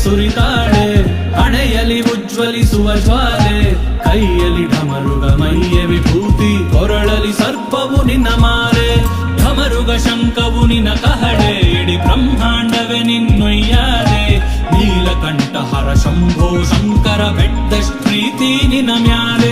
ಸುರಿತಾಳೆ ಹಣೆಯಲ್ಲಿ ಉಜ್ವಲಿಸುವ ಜ್ವಾಲೆ ಕೈಯಲ್ಲಿ ಢಮರುಗ ಮೈಯ ವಿಭೂತಿ ಕೊರಳಲಿ ಸರ್ಪವು ನಿನ್ನ ಮಾಲೆ ಢಮರುಗ ಶಂಕವು ನಿನ್ನ ಕಹಳೆ ಇಡೀ ಬ್ರಹ್ಮಾಂಡವೇ ನಿನ್ನೊಯ್ಯಾದೆ ನೀಲಕಂಠ ಹರ ಶಂಭೋ ಶಂಕರ ಬೆಟ್ಟದಷ್ಟ್ ಪ್ರೀತಿ ನಿನ್ನ ಮ್ಯಾಲೆ